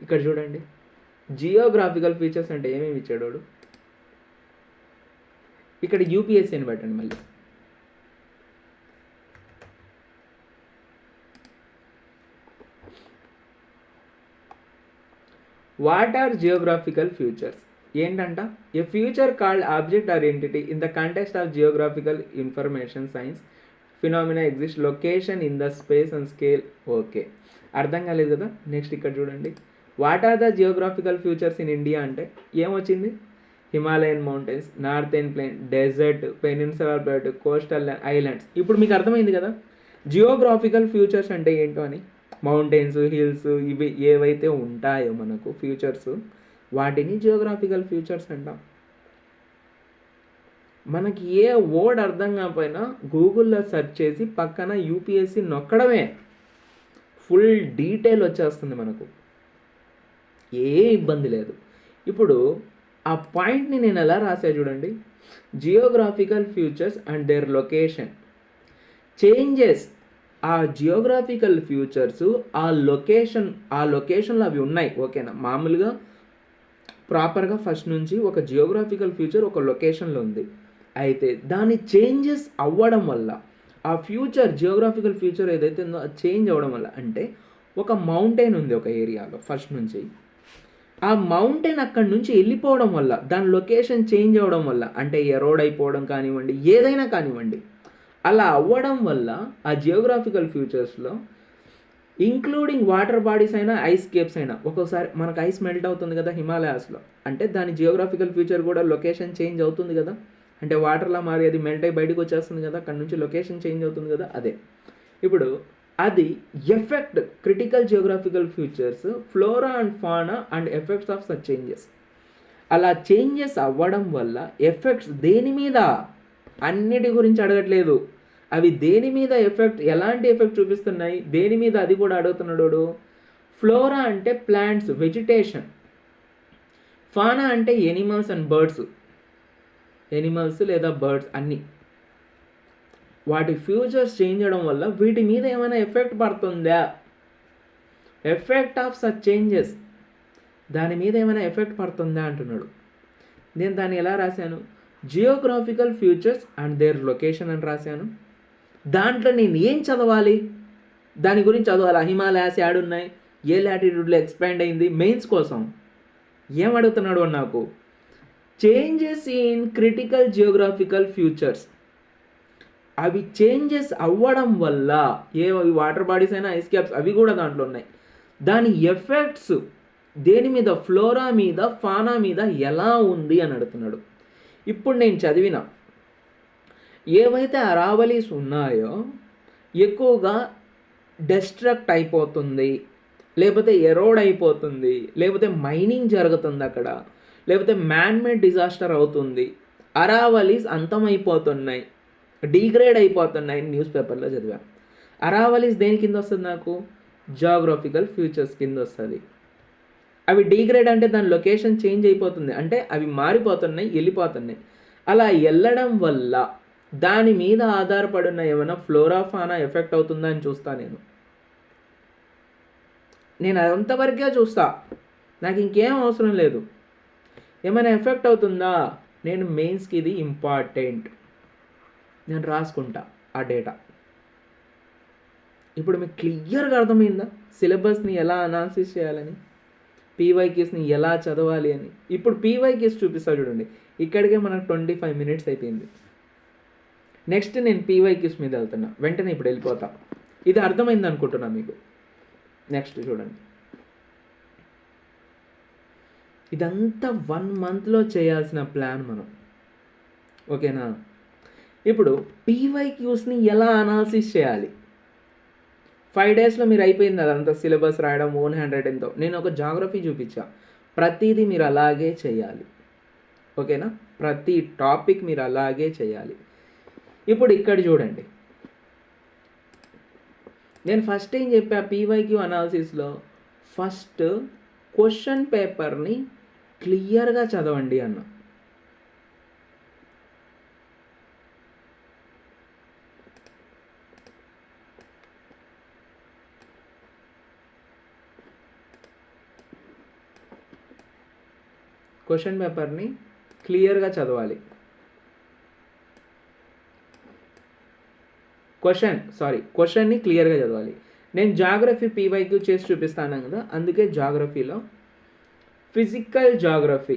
ఇక్కడ చూడండి, జియోగ్రాఫికల్ ఫీచర్స్ అంటే ఏమేమి ఇచ్చాడు వాడు. ఇక్కడ యూపీఎస్సీని పెట్టండి మళ్ళీ. వాట్ ఆర్ జియోగ్రాఫికల్ ఫ్యూచర్స్ ఏంటంట? A feature called object or entity in the context of geographical information science phenomena exist location in the space and scale. Okay, అర్థం కాలేదు కదా. నెక్స్ట్ ఇక్కడ చూడండి, what are the geographical features in India అంటే ఏమొచ్చింది? Himalayan mountains, northern plain, desert, peninsular belt, coastal islands. ఇప్పుడు మీకు అర్థమైంది కదా జియోగ్రాఫికల్ ఫ్యూచర్స్ అంటే ఏంటో అని. మౌంటైన్స్, హిల్స్, ఇవి ఏవైతే ఉంటాయో మనకు ఫ్యూచర్స్, వాటిని జియోగ్రాఫికల్ ఫ్యూచర్స్ అంటాం. మనకి ఏ వర్డ్ అర్థం కాకపోయినా గూగుల్లో సెర్చ్ చేసి పక్కన యూపీఎస్సీ నొక్కడమే, ఫుల్ డీటెయిల్ వచ్చేస్తుంది మనకు, ఏ ఇబ్బంది లేదు. ఇప్పుడు ఆ పాయింట్ని నేను ఎలా రాసా చూడండి, geographical futures and their location changes. ఆ జియోగ్రాఫికల్ ఫ్యూచర్స్ ఆ లొకేషన్లో అవి ఉన్నాయి. ఓకేనా? మామూలుగా ప్రాపర్గా ఫస్ట్ నుంచి ఒక జియోగ్రాఫికల్ ఫ్యూచర్ ఒక లొకేషన్లో ఉంది. అయితే దాని చేంజెస్ అవ్వడం వల్ల ఆ ఫ్యూచర్ జియోగ్రాఫికల్ ఫ్యూచర్ ఏదైతే ఉందో అది చేంజ్ అవ్వడం వల్ల, అంటే ఒక మౌంటైన్ ఉంది ఒక ఏరియాలో ఫస్ట్ నుంచి, ఆ మౌంటైన్ అక్కడి నుంచి వెళ్ళిపోవడం వల్ల, దాని లొకేషన్ చేంజ్ అవ్వడం వల్ల, అంటే ఎరోడ్ అయిపోవడం కానివ్వండి, ఏదైనా కానివ్వండి, అలా అవ్వడం వల్ల ఆ జియోగ్రాఫికల్ ఫ్యూచర్స్లో ఇంక్లూడింగ్ వాటర్ బాడీస్ అయినా ఐస్ కేప్స్ అయినా, ఒక్కోసారి మనకు ఐస్ మెల్ట్ అవుతుంది కదా హిమాలయాస్లో, అంటే దాని జియోగ్రాఫికల్ ఫ్యూచర్ కూడా లొకేషన్ చేంజ్ అవుతుంది కదా, అంటే వాటర్లా మారి అది మెల్ట్ అయ్యి బయటకు వచ్చేస్తుంది కదా, అక్కడ నుంచి లొకేషన్ చేంజ్ అవుతుంది కదా. అదే ఇప్పుడు అది effect critical geographical futures flora and fauna and effects of such changes. అలా చేంజెస్ అవ్వడం వల్ల ఎఫెక్ట్స్ దేని మీద, అన్నిటి గురించి అడగట్లేదు, అవి దేని మీద ఎఫెక్ట్, ఎలాంటి ఎఫెక్ట్ చూపిస్తున్నాయి దేని మీద, అది కూడా అడుగుతున్నాడు. ఫ్లోరా అంటే ప్లాంట్స్, వెజిటేషన్. ఫానా అంటే ఎనిమల్స్ అండ్ బర్డ్స్, ఎనిమల్స్ లేదా బర్డ్స్ అన్నీ. వాటి ఫ్యూచర్స్ చేంజ్ అవ్వడం వల్ల వీటి మీద ఏమైనా ఎఫెక్ట్ పడుతుందా, ఎఫెక్ట్ ఆఫ్ సచ్ చేంజెస్, దాని మీద ఏమైనా ఎఫెక్ట్ పడుతుందా అంటున్నాడు. నేను దాన్ని ఎలా రాశాను, geographical futures and their location అని రాశాను. దాంట్లో నేను ఏం చదవాలి, దాని గురించి చదవాలి. హిమాలయాస్ యాడున్నాయి, ఏ లాటిట్యూడ్లో ఎక్స్పాండ్ అయింది, మెయిన్స్ కోసం ఏం అడుగుతున్నాడు అని నాకు, changes in critical geographical futures. అవి చేంజెస్ అవ్వడం వల్ల, ఏ వాటర్ బాడీస్ అయినా ఐస్ క్యాప్స్ అవి కూడా దాంట్లో ఉన్నాయి, దాని ఎఫెక్ట్స్ దేని మీద, ఫ్లోరా మీద ఫానా మీద ఎలా ఉంది అని అడుగుతున్నాడు. ఇప్పుడు నేను చదివిన ఏవైతే అరావలీస్ ఉన్నాయో ఎక్కువగా డెస్ట్రక్ట్ అయిపోతుంది, లేకపోతే ఎరోడ్ అయిపోతుంది, లేకపోతే మైనింగ్ జరుగుతుంది అక్కడ, లేకపోతే మ్యాన్మేడ్ డిజాస్టర్ అవుతుంది, అరావలీస్ అంతమైపోతున్నాయి, డిగ్రేడ్ అయిపోతున్నాయి న్యూస్ పేపర్లో చదివా. అరావలీస్ దేని కింద వస్తుంది నాకు? జాగ్రఫికల్ ఫ్యూచర్స్ కింద వస్తుంది. అవి డిగ్రేడ్ అంటే దాని లొకేషన్ చేంజ్ అయిపోతుంది, అంటే అవి మారిపోతున్నాయి, వెళ్ళిపోతున్నాయి. అలా వెళ్ళడం వల్ల దాని మీద ఆధారపడిన ఏమైనా ఫ్లోరా ఫానా ఎఫెక్ట్ అవుతుందా అని చూస్తా. నేను అంతవరకే చూస్తా, నాకు ఇంకేం అవసరం లేదు. ఏమైనా ఎఫెక్ట్ అవుతుందా, నేను మెయిన్స్కి ఇది ఇంపార్టెంట్, నేను రాసుకుంటా ఆ డేటా. ఇప్పుడు మీకు క్లియర్గా అర్థమైందా సిలబస్ని ఎలా అనాలిసిస్ చేయాలని, పీవైక్యూస్ని ఎలా చదవాలి అని? ఇప్పుడు పీవైక్యూస్ చూపిస్తా చూడండి. ఇక్కడికే మనకు 25 minutes అయిపోయింది. నెక్స్ట్ నేను పీవైక్యూస్ మీద వెళ్తున్నా, వెంటనే ఇప్పుడు వెళ్ళిపోతా. ఇది అర్థమైంది అనుకుంటున్నా మీకు. నెక్స్ట్ చూడండి, ఇదంతా 1 monthలో చేయాల్సిన ప్లాన్ మనం, ఓకేనా? ఇప్పుడు పీవైక్యూస్ని ఎలా అనాలిసిస్ చేయాలి? 5 daysలో మీరు అయిపోయింది అదంతా సిలబస్ రాయడం, ఓన్ హ్యాండ్ రైటింగ్తో. నేను ఒక జాగ్రఫీ చూపించా, ప్రతిదీ మీరు అలాగే చేయాలి, ఓకేనా? ప్రతి టాపిక్ మీరు అలాగే చేయాలి. ఇప్పుడు ఇక్కడ చూడండి, నేను ఫస్ట్ ఏం చెప్పా పీవైక్యూ అనాలిసిస్లో, ఫస్ట్ క్వశ్చన్ పేపర్ని క్లియర్గా చదవండి అన్న. క్వశ్చన్ పేపర్ని క్లియర్గా చదవాలి. క్వశ్చన్ని క్లియర్గా చదవాలి. నేను జాగ్రఫీ పీవైక్యూ చేసి చూపిస్తాను కదా, అందుకే జాగ్రఫీలో ఫిజికల్ జాగ్రఫీ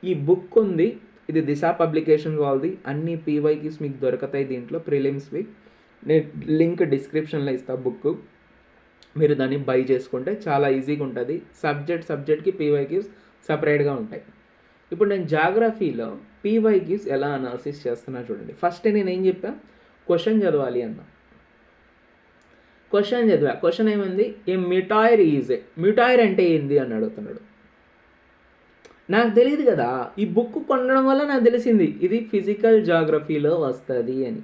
ఈ బుక్ ఉంది, ఇది దిశ పబ్లికేషన్ వాళ్ళది. అన్ని పీవైక్యూస్ మీకు దొరుకుతాయి దీంట్లో, ప్రిలిమ్స్వి. నేను లింక్ డిస్క్రిప్షన్లో ఇస్తా బుక్, మీరు దాన్ని బై చేసుకుంటే చాలా ఈజీగా ఉంటుంది. సబ్జెక్ట్కి పీవైక్యూస్ సపరేట్గా ఉంటాయి. ఇప్పుడు నేను జాగ్రఫీలో పీవైక్యూస్ ఎలా అనాలిసిస్ చేస్తున్నా చూడండి. ఫస్ట్ నేను ఏం చెప్పా, క్వశ్చన్ చదవాలి అన్న. క్వశ్చన్ చదివా. క్వశ్చన్ ఏమైంది, ఏ మ్యూటాయిర్ ఈజ్ ఏ, మ్యూటాయిర్ అంటే ఏంది అని అడుగుతున్నాడు. నాకు తెలియదు కదా, ఈ బుక్ కొనడం వల్ల నాకు తెలిసింది ఇది ఫిజికల్ జాగ్రఫీలో వస్తుంది అని.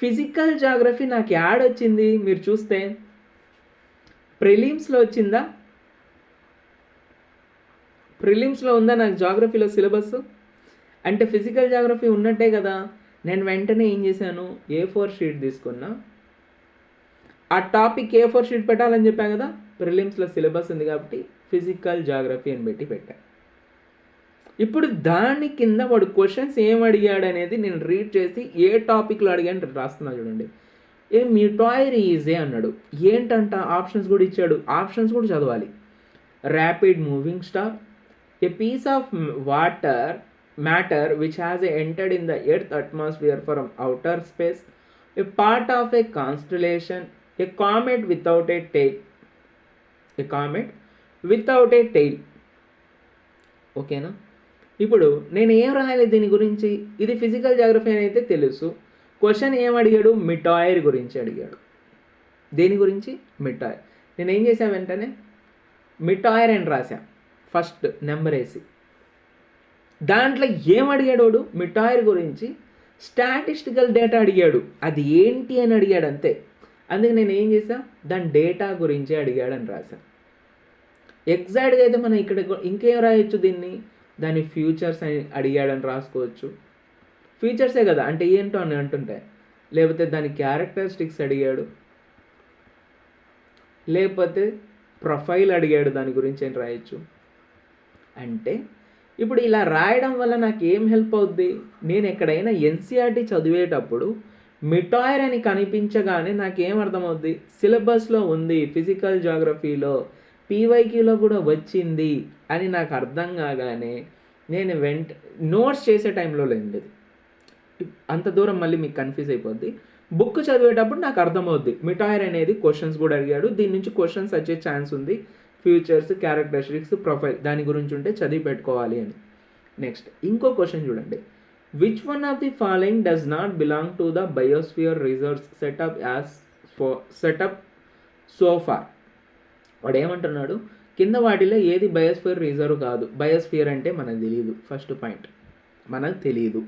ఫిజికల్ జాగ్రఫీ నాకు యాడ్ వచ్చింది, మీరు చూస్తే ప్రిలిమ్స్లో వచ్చిందా? ప్రిలిమ్స్లో ఉందా నాకు జాగ్రఫీలో సిలబస్? అంటే ఫిజికల్ జాగ్రఫీ ఉన్నట్టే కదా. నేను వెంటనే ఏం చేశాను, A4 షీట్ తీసుకున్నా, ఆ టాపిక్ A4 షీట్ పెట్టాలని చెప్పా కదా, ప్రిలిమ్స్లో సిలబస్ ఉంది కాబట్టి ఫిజికల్ జాగ్రఫీ అని పెట్టా. ఇప్పుడు దాని కింద వాడు క్వశ్చన్స్ ఏం అడిగాడు అనేది నేను రీడ్ చేసి ఏ టాపిక్లో అడిగాను రాస్తున్నా చూడండి. ఏ మ్యూటాయిర్ ఈజ్ ఏ అన్నాడు. ఏంటంట, ఆప్షన్స్ కూడా ఇచ్చాడు, ఆప్షన్స్ కూడా చదవాలి. Rapid moving star, a piece of matter which has entered in the earth atmosphere from outer space, a part of a constellation, a comet without a tail. ఓకేనా? ఇప్పుడు నేను ఏం రాయాలి దీని గురించి? ఇది ఫిజికల్ జాగ్రఫీ అని అయితే తెలుసు. క్వశ్చన్ ఏం అడిగాడు, మిటాయిర్ గురించి అడిగాడు. దేని గురించి? మిటాయిర్. నేను ఏం చేశా, వెంటనే మిటాయిర్ అని రాశా, ఫస్ట్ నెంబర్ వేసి. దాంట్లో ఏం అడిగాడు, మిటాయిర్ గురించి స్టాటిస్టికల్ డేటా అడిగాడు. అది ఏంటి అని అడిగాడు అంతే. అందుకే నేను ఏం చేసా, దాని డేటా గురించి అడిగాడని రాశా. ఎగ్జాక్ట్గా అయితే మనం ఇక్కడ ఇంకేం రాయొచ్చు దీన్ని, దాని ఫ్యూచర్స్ అని అడిగాడని రాసుకోవచ్చు. ఫ్యూచర్సే కదా, అంటే ఏంటో అని అంటుంటే. లేకపోతే దాని క్యారెక్టరిస్టిక్స్ అడిగాడు, లేకపోతే ప్రొఫైల్ అడిగాడు, దాని గురించి అని రాయొచ్చు. అంటే ఇప్పుడు ఇలా రాయడం వల్ల నాకు ఏం హెల్ప్ అవుద్ది, నేను ఎక్కడైనా NCERT చదివేటప్పుడు మిటాయిర్ అని కనిపించగానే నాకేం అర్థమవుద్ది, సిలబస్లో ఉంది, ఫిజికల్ జాగ్రఫీలో పీవైక్యూలో కూడా వచ్చింది అని నాకు అర్థం కాగానే నేను నోట్స్ చేసే టైంలో లేదు, అంత దూరం మళ్ళీ మీకు కన్ఫ్యూజ్ అయిపోద్ది. బుక్ చదివేటప్పుడు నాకు అర్థమవుద్ది మిటాయిర్ అనేది క్వశ్చన్స్ కూడా అడిగాడు, దీని నుంచి క్వశ్చన్స్ వచ్చే ఛాన్స్ ఉంది, ఫ్యూచర్స్, క్యారెక్టరిస్టిక్స్, ప్రొఫైల్ దాని గురించి ఉంటే చదివి పెట్టుకోవాలి అని. నెక్స్ట్ ఇంకో క్వశ్చన్ చూడండి, which one of the following does not belong to the biosphere reserves set up so far. వాడు ఏమంటున్నాడు, కింద వాటిలో ఏది బయోస్ఫియర్ రిజర్వ్ కాదు. బయోస్ఫియర్ అంటే మనకు తెలియదు, ఫస్ట్ పాయింట్ మనకు తెలియదు.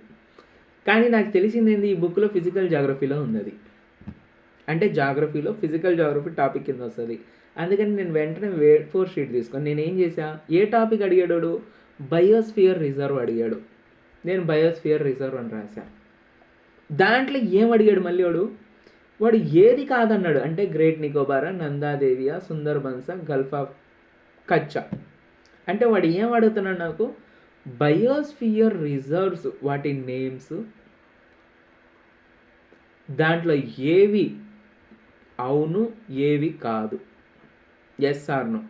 కానీ నాకు తెలిసింది ఏంది, ఈ బుక్లో ఫిజికల్ జాగ్రఫీలో ఉన్నది, అంటే జాగ్రఫీలో ఫిజికల్ జాగ్రఫీ టాపిక్ కింద వస్తుంది. అందుకని నేను వెంటనే వెయిట్ ఫోర్ షీట్ తీసుకొని నేను ఏం చేశా, ఏ టాపిక్ అడిగాడు, బయోస్ఫియర్ రిజర్వ్ అడిగాడు. నేను బయోస్ఫియర్ రిజర్వ్ అని రాశా. దాంట్లో ఏం అడిగాడు మళ్ళీ వాడు ఏది కాదన్నాడు, అంటే గ్రేట్ నికోబారా, నందాదేవియా, సుందర్బన్సా, గల్ఫ్ ఆఫ్ కచ్చా. అంటే వాడు ఏం అడుగుతున్నాడు నాకు, బయోస్ఫియర్ రిజర్వ్స్ వాటి నేమ్స్, దాంట్లో ఏవి అవును ఏవి కాదు, ఎస్ ఆర్ నో.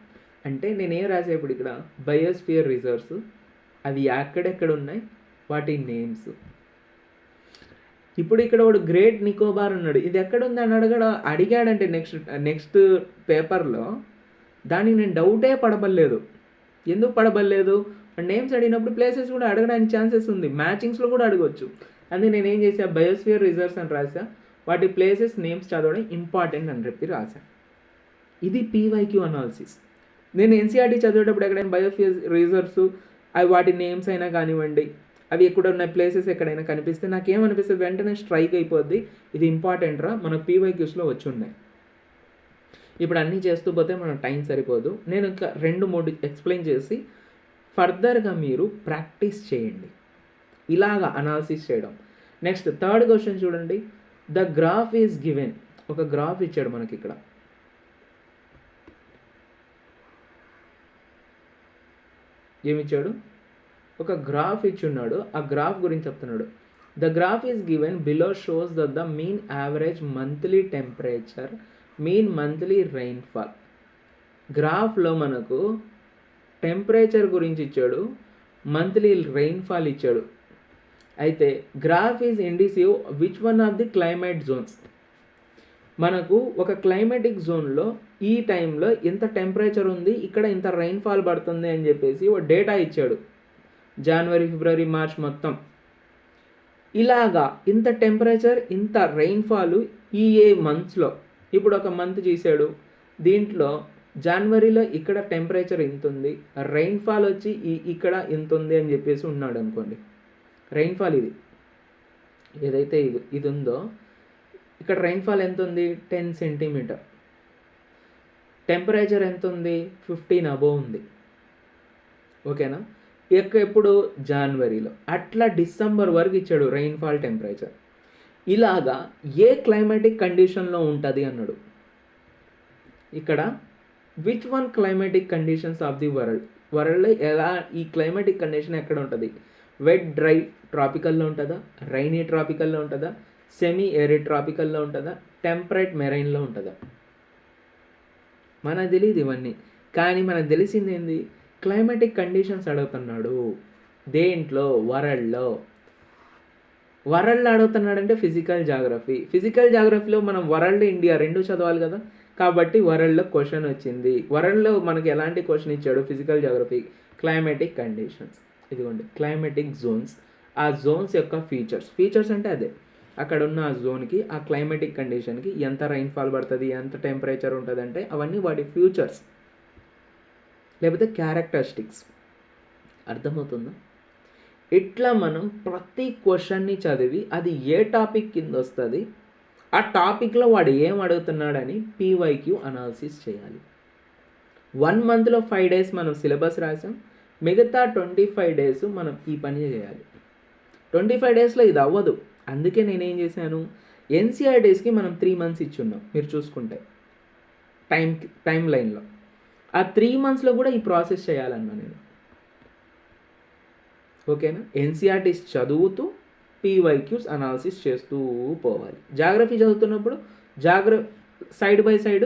అంటే నేనేం రాసా ఇప్పుడు ఇక్కడ, బయోస్ఫియర్ రిజర్వ్స్ అవి ఎక్కడెక్కడ ఉన్నాయి, వాటి నేమ్స్. ఇప్పుడు ఇక్కడ వాడు గ్రేట్ నికోబార్ అన్నాడు, ఇది ఎక్కడుంది అని అడిగాడంటే నెక్స్ట్ పేపర్లో దానికి నేను డౌటే పడబడలేదు. ఎందుకు పడబడలేదు, నేమ్స్ అడిగినప్పుడు ప్లేసెస్ కూడా అడగడానికి ఛాన్సెస్ ఉంది, మ్యాచింగ్స్లో కూడా అడగవచ్చు. అందుకే నేను ఏం చేసా, బయోస్ఫియర్ రిజర్వ్స్ అని రాసా, వాటి ప్లేసెస్ నేమ్స్ చదవడం ఇంపార్టెంట్ అని చెప్పి రాసా. ఇది పీవైక్యూ అనాలిసిస్. నేను ఎన్సీఆర్టీ చదివేటప్పుడు ఎక్కడైనా బయోస్ఫియర్ రిజర్వ్స్ అవి వాటి నేమ్స్ అయినా కానివ్వండి, అవి ఎక్కడ ఉన్న ప్లేసెస్ ఎక్కడైనా కనిపిస్తే నాకేమనిపిస్తుంది, వెంటనే స్ట్రైక్ అయిపోద్ది, ఇది ఇంపార్టెంట్ రా, మన పీవైక్యూస్లో వచ్చి ఉన్నాయి. ఇప్పుడు అన్నీ చేస్తూ పోతే మన టైం సరిపోదు. నేను ఇంకా 2-3 ఎక్స్ప్లెయిన్ చేసి ఫర్దర్గా మీరు ప్రాక్టీస్ చేయండి ఇలాగా అనాలిసిస్ చేయడం. నెక్స్ట్ థర్డ్ క్వశ్చన్ చూడండి, ద గ్రాఫ్ ఈజ్ గివెన్. ఒక గ్రాఫ్ ఇచ్చాడు మనకి ఇక్కడ, ఏమిచ్చాడు, ఒక గ్రాఫ్ ఇచ్చున్నాడు, ఆ గ్రాఫ్ గురించి చెప్తున్నాడు. The graph is given below shows the mean average monthly temperature, mean monthly rainfall. గ్రాఫ్లో మనకు టెంపరేచర్ గురించి ఇచ్చాడు, మంత్లీ రైన్ఫాల్ ఇచ్చాడు. అయితే graph is indicative which one of the climate zones. మనకు ఒక క్లైమేటిక్ జోన్లో ఈ టైంలో ఇంత టెంపరేచర్ ఉంది, ఇక్కడ ఇంత రైన్ఫాల్ పడుతుంది అని చెప్పేసి ఒక డేటా ఇచ్చాడు, జనవరి, ఫిబ్రవరి, మార్చ్ మొత్తం. ఇలాగా ఇంత టెంపరేచర్ ఇంత రైన్ఫాల్ ఈ మంత్స్లో. ఇప్పుడు ఒక మంత్ చేశాడు, దీంట్లో జనవరిలో ఇక్కడ టెంపరేచర్ ఇంత ఉంది, రైన్ఫాల్ వచ్చి ఇక్కడ ఇంత ఉంది అని చెప్పేసి ఉన్నాడు అనుకోండి. రైన్ఫాల్ ఇది ఏదైతే ఇది ఉందో, ఇక్కడ రైన్ఫాల్ ఎంత ఉంది, 10 సెంటీమీటర్. టెంపరేచర్ ఎంత ఉంది, 15 అబోవ్ ఉంది. ఓకేనా, ఎప్పుడు జనవరిలో, అట్లా డిసెంబర్ వరకు ఇచ్చాడు రైన్ఫాల్ టెంపరేచర్. ఇలాగా ఏ క్లైమాటిక్ కండిషన్లో ఉంటుంది అన్నాడు. ఇక్కడ which one climatic conditions of the వరల్డ్లో ఎలా ఈ క్లైమాటిక్ కండిషన్ ఎక్కడ ఉంటుంది, వెట్ డ్రై ట్రాపికల్లో ఉంటుందా, రైనీ ట్రాపికల్లో ఉంటుందా, సెమీ ఎరిడ్ ట్రాపికల్లో ఉంటుందా, టెంపరేట్ మెరైన్లో ఉంటుందా. మనకు తెలియదు ఇవన్నీ, కానీ మనకు తెలిసింది ఏంది, క్లైమాటిక్ కండిషన్స్ అడుగుతున్నాడు. దేంట్లో, వరల్డ్లో అడుగుతున్నాడంటే ఫిజికల్ జాగ్రఫీలో మనం వరల్డ్, ఇండియా 2 చదవాలి కదా. కాబట్టి వరల్డ్లో క్వశ్చన్ వచ్చింది. వరల్డ్లో మనకి ఎలాంటి క్వశ్చన్ ఇచ్చాడు, ఫిజికల్ జాగ్రఫీ, క్లైమాటిక్ కండిషన్స్. ఇదిగోండి క్లైమాటిక్ జోన్స్, ఆ జోన్స్ యొక్క ఫీచర్స్ అంటే అదే, అక్కడ ఉన్న ఆ జోన్కి, ఆ క్లైమాటిక్ కండిషన్కి ఎంత రైన్ఫాల్ పడుతుంది, ఎంత టెంపరేచర్ ఉంటుంది, అంటే అవన్నీ వాటి ఫ్యూచర్స్ లేకపోతే క్యారెక్టరిస్టిక్స్. అర్థమవుతుందా? ఇట్లా మనం ప్రతి క్వశ్చన్ని చదివి అది ఏ టాపిక్ కింద వస్తుంది, ఆ టాపిక్లో వాడు ఏం అడుగుతున్నాడని పీవైక్యూ అనాలిసిస్ చేయాలి. 1 మంత్లో 5 days మనం సిలబస్ రాసాం, మిగతా 25 days మనం ఈ పని చేయాలి. 25 daysలో ఇది అవ్వదు. అందుకే నేనేం చేశాను, ఎన్సీఆర్టీస్కి మనం 3 months ఇచ్చున్నాం. మీరు చూసుకుంటే టైం లైన్లో ఆ 3 monthsలో కూడా ఈ ప్రాసెస్ చేయాలన్నా నేను. ఓకేనా, ఎన్సీఆర్టీస్ చదువుతూ పీవైక్యూస్ అనాలిసిస్ చేస్తూ పోవాలి. జాగ్రఫీ చదువుతున్నప్పుడు side by side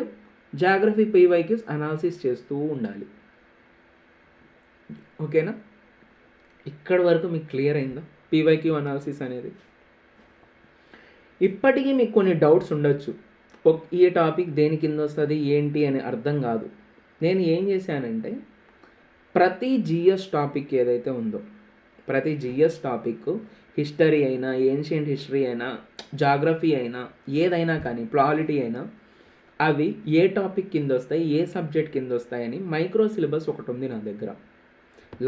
geography PYQs analysis చేస్తూ ఉండాలి. ఓకేనా, ఇక్కడ వరకు మీకు క్లియర్ అయిందా పీవైక్యూ అనాలిసిస్ అనేది? ఇప్పటికీ మీకు కొన్ని డౌట్స్ ఉండొచ్చు, ఈ టాపిక్ దేని కింద వస్తుంది ఏంటి అని అర్థం కాదు. నేను ఏం చేశానంటే ప్రతి జిఎస్ టాపిక్ ఏదైతే ఉందో, ప్రతి జిఎస్ టాపిక్, హిస్టరీ అయినా, ఏన్షియంట్ హిస్టరీ అయినా, జాగ్రఫీ అయినా, ఏదైనా కానీ, పాలిటీ అయినా, అవి ఏ టాపిక్ కింద వస్తాయి, ఏ సబ్జెక్ట్ కింద వస్తాయని మైక్రో సిలబస్ ఒకటి ఉంది నా దగ్గర.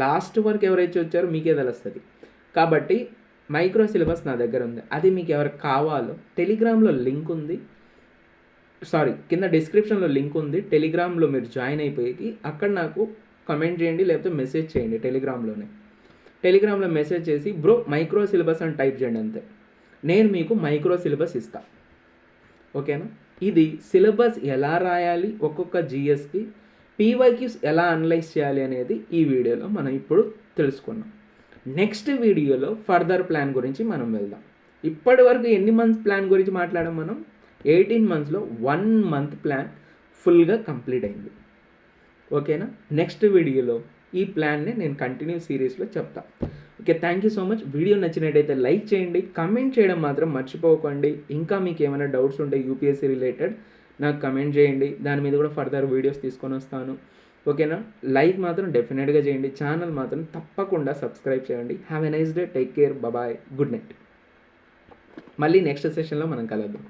లాస్ట్ వరకు ఎవరైతే వచ్చారో మీకే తెలుస్తుంది. కాబట్టి మైక్రో సిలబస్ నా దగ్గర ఉంది. అది మీకు ఎవరికి కావాలో టెలిగ్రామ్లో లింక్ ఉంది, కింద డిస్క్రిప్షన్లో లింక్ ఉంది. టెలిగ్రామ్లో మీరు జాయిన్ అయిపోయి అక్కడ నాకు కమెంట్ చేయండి, లేకపోతే మెసేజ్ చేయండి. టెలిగ్రామ్లో మెసేజ్ చేసి బ్రో మైక్రో సిలబస్ అని టైప్ చేయండి, అంతే. నేను మీకు మైక్రో సిలబస్ ఇస్తా, ఓకేనా. ఇది సిలబస్ ఎలా రాయాలి, ఒక్కొక్క జిఎస్కి పీవైక్యూస్ ఎలా అనలైజ్ చేయాలి అనేది ఈ వీడియోలో మనం ఇప్పుడు తెలుసుకున్నాం. నెక్స్ట్ వీడియోలో ఫర్దర్ ప్లాన్ గురించి మనం వెళ్దాం. ఇప్పటి వరకు ఎన్ని మంత్స్ ప్లాన్ గురించి మాట్లాడాం మనం? 18 మంత్స్లో 1 మంత్ ప్లాన్ ఫుల్గా కంప్లీట్ అయింది, ఓకేనా. నెక్స్ట్ వీడియోలో ఈ ప్లాన్ని నేను కంటిన్యూ సిరీస్లో చెప్తా. Okay, thank you so much. Video నచ్చినట్టయితే లైక్ చేయండి, కమెంట్ చేయడం మాత్రం మర్చిపోకండి. ఇంకా మీకు ఏమైనా డౌట్స్ ఉంటే యూపీఎస్సీ రిలేటెడ్ నాకు కమెంట్ చేయండి, దాని మీద కూడా ఫర్దర్ వీడియోస్ తీసుకొని వస్తాను, ఓకేనా. లైక్ మాత్రం డెఫినెట్గా చేయండి, ఛానల్ మాత్రం తప్పకుండా సబ్స్క్రైబ్ చేయండి. Have a nice day, take care, bye, good night. మళ్ళీ నెక్స్ట్ సెషన్లో మనం కలుద్దాం.